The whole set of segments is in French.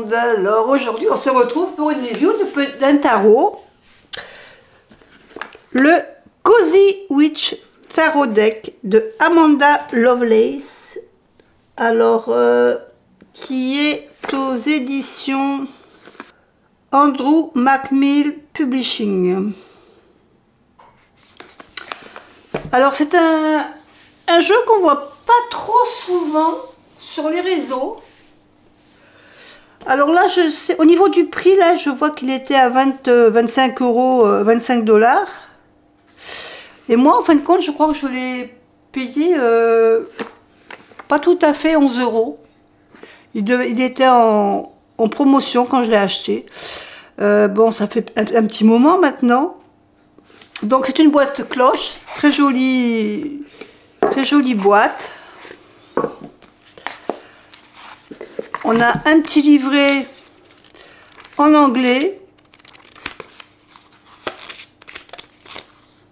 monde, alors aujourd'hui on se retrouve pour une review d'un tarot, le Cozy Witch Tarot Deck de Amanda Lovelace, alors qui est aux éditions Andrew McMill Publishing. Alors c'est un jeu qu'on voit pas trop souvent sur les réseaux. Alors là, je sais, au niveau du prix, là, je vois qu'il était à 25 euros, 25 $. Et moi, en fin de compte, je crois que je l'ai payé pas tout à fait 11 euros. Il était en promotion quand je l'ai acheté. Bon, ça fait un petit moment maintenant. Donc c'est une boîte cloche, très jolie boîte. On a un petit livret en anglais.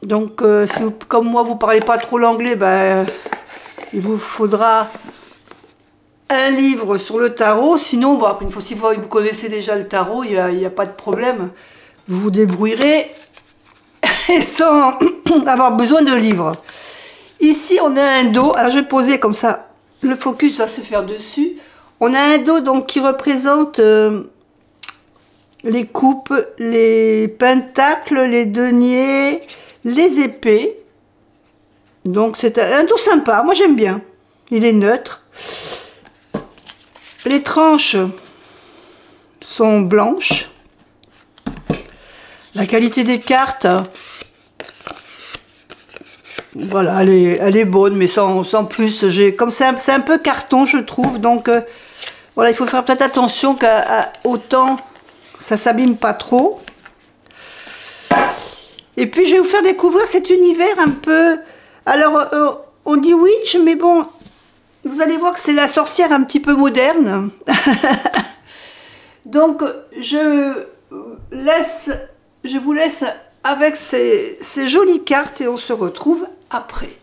Donc si vous, comme moi vous parlez pas trop l'anglais, ben, il vous faudra un livre sur le tarot. Sinon, bon, après, si vous connaissez déjà le tarot, il n'y a pas de problème. Vous vous débrouillerez et sans avoir besoin de livre. Ici, on a un dos. Alors, je vais poser comme ça. Le focus va se faire dessus. On a un dos donc qui représente les coupes, les pentacles, les deniers, les épées. Donc, c'est un dos sympa. Moi, j'aime bien. Il est neutre. Les tranches sont blanches. La qualité des cartes, voilà, elle est bonne, mais sans plus. Comme c'est un peu carton, je trouve. Donc, voilà, il faut faire peut-être attention qu'à autant ça s'abîme pas trop. Et puis, je vais vous faire découvrir cet univers un peu. Alors, on dit witch, mais bon, vous allez voir que c'est la sorcière un petit peu moderne. Donc, je vous laisse avec ces jolies cartes et on se retrouve après.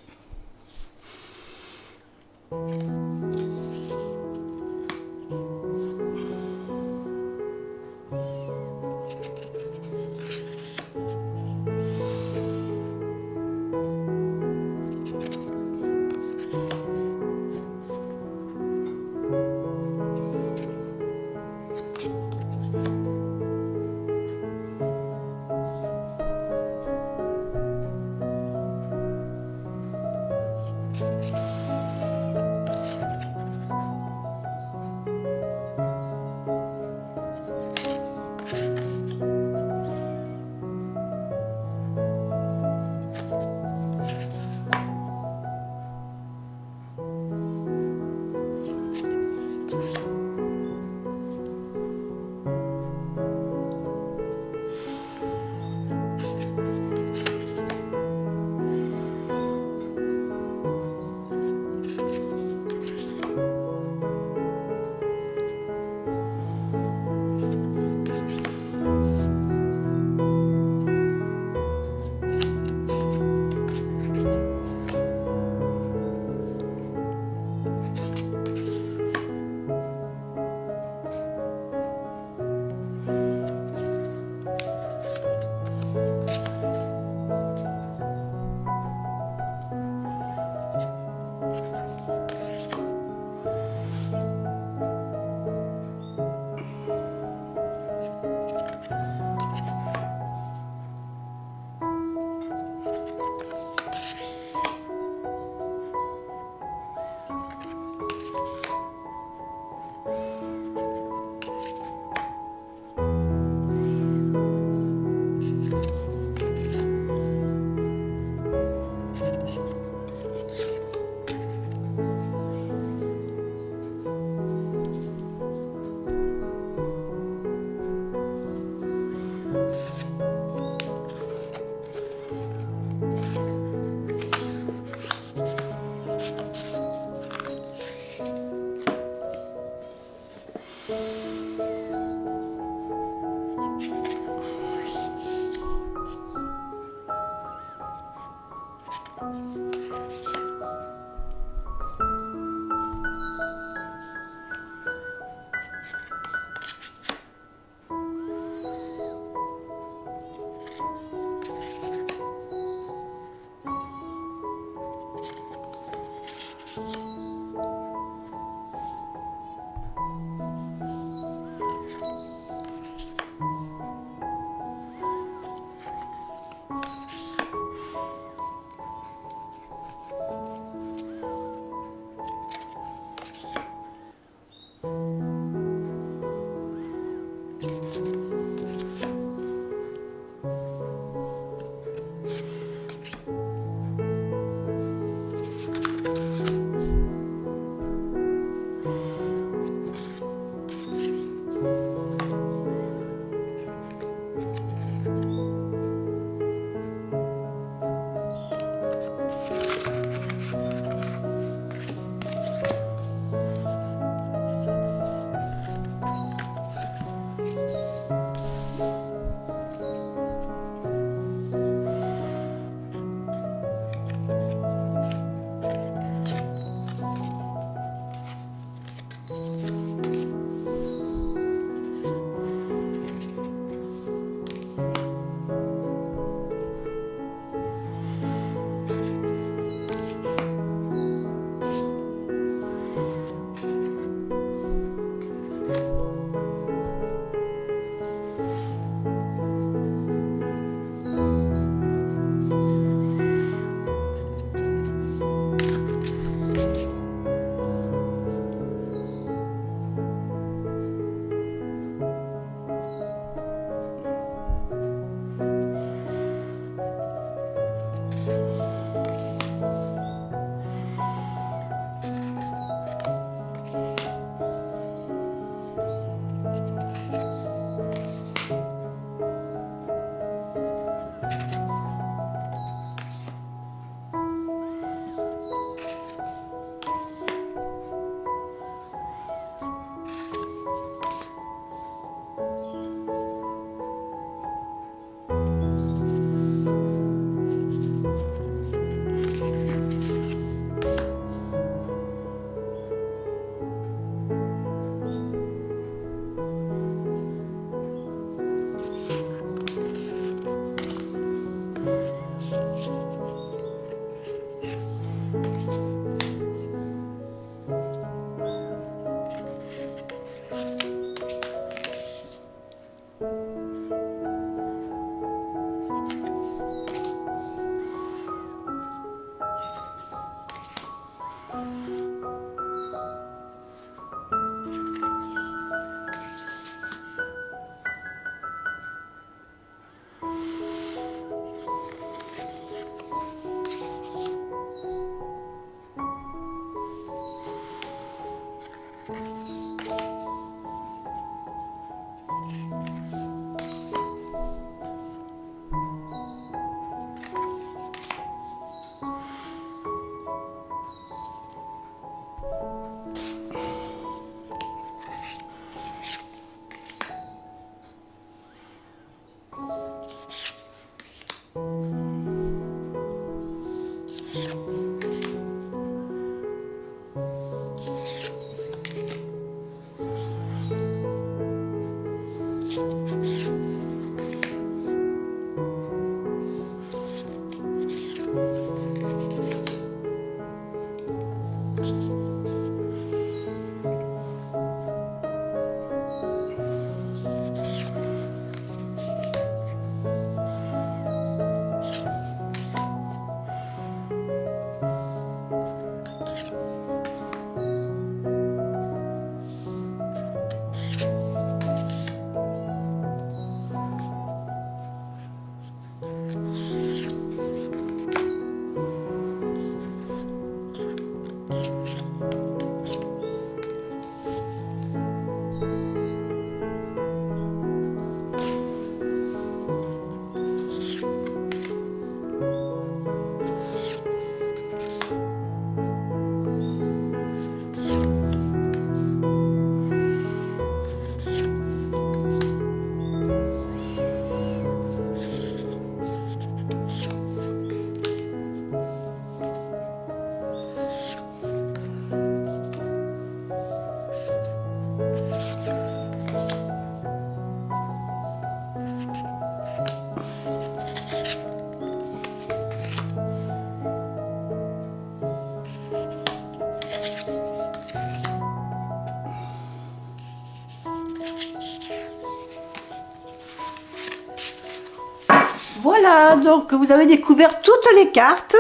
Voilà, donc vous avez découvert toutes les cartes.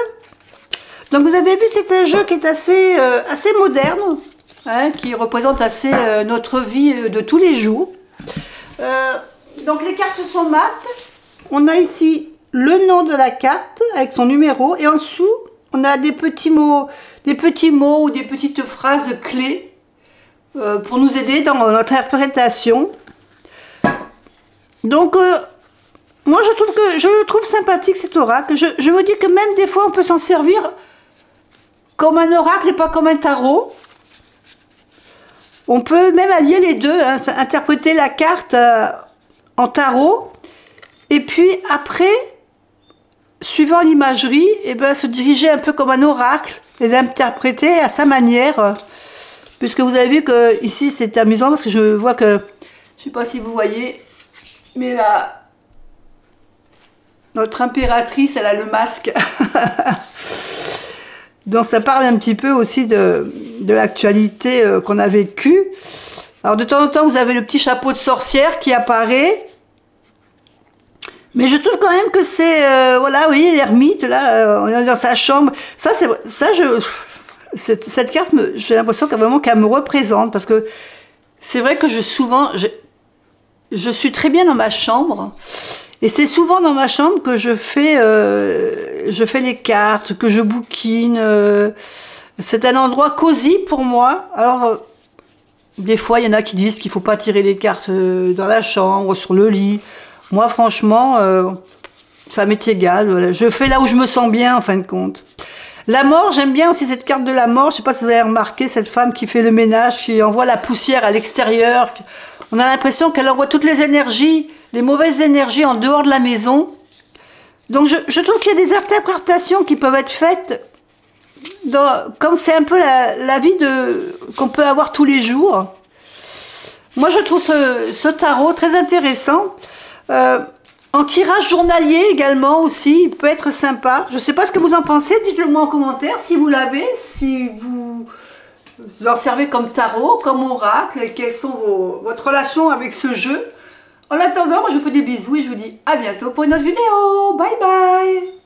Donc vous avez vu, c'est un jeu qui est assez moderne, hein, qui représente assez notre vie de tous les jours. Donc les cartes sont mates. On a ici le nom de la carte avec son numéro et en dessous on a des petits mots ou des petites phrases clés pour nous aider dans notre interprétation. Donc moi je le trouve sympathique cet oracle. Je me dis que même des fois on peut s'en servir comme un oracle et pas comme un tarot. On peut même allier les deux, hein, interpréter la carte en tarot et puis après, suivant l'imagerie, se diriger un peu comme un oracle et l'interpréter à sa manière. Puisque vous avez vu que ici c'est amusant parce que je vois que, je sais pas si vous voyez, mais là, notre impératrice, elle a le masque. Donc ça parle un petit peu aussi de l'actualité qu'on a vécue. Alors de temps en temps, vous avez le petit chapeau de sorcière qui apparaît. Mais je trouve quand même que c'est... voilà, oui, l'ermite, là, on est dans sa chambre. Cette carte, j'ai l'impression qu'elle me représente. Parce que c'est vrai que je suis très bien dans ma chambre. Et c'est souvent dans ma chambre que je fais les cartes, que je bouquine. C'est un endroit cosy pour moi. Alors, des fois, il y en a qui disent qu'il ne faut pas tirer les cartes dans la chambre, sur le lit. Moi, franchement, ça m'est égal. Voilà. Je fais là où je me sens bien, en fin de compte. La mort, j'aime bien aussi cette carte de la mort. Je ne sais pas si vous avez remarqué, cette femme qui fait le ménage, qui envoie la poussière à l'extérieur. On a l'impression qu'elle envoie toutes les énergies, les mauvaises énergies en dehors de la maison. Donc je trouve qu'il y a des interprétations qui peuvent être faites, comme c'est un peu la vie qu'on peut avoir tous les jours. Moi je trouve ce tarot très intéressant. En tirage journalier également aussi, il peut être sympa. Je ne sais pas ce que vous en pensez, dites-le moi en commentaire si vous l'avez, si vous en servez comme tarot, comme oracle, et quelles sont votre relation avec ce jeu. En attendant, moi je vous fais des bisous et je vous dis à bientôt pour une autre vidéo. Bye bye.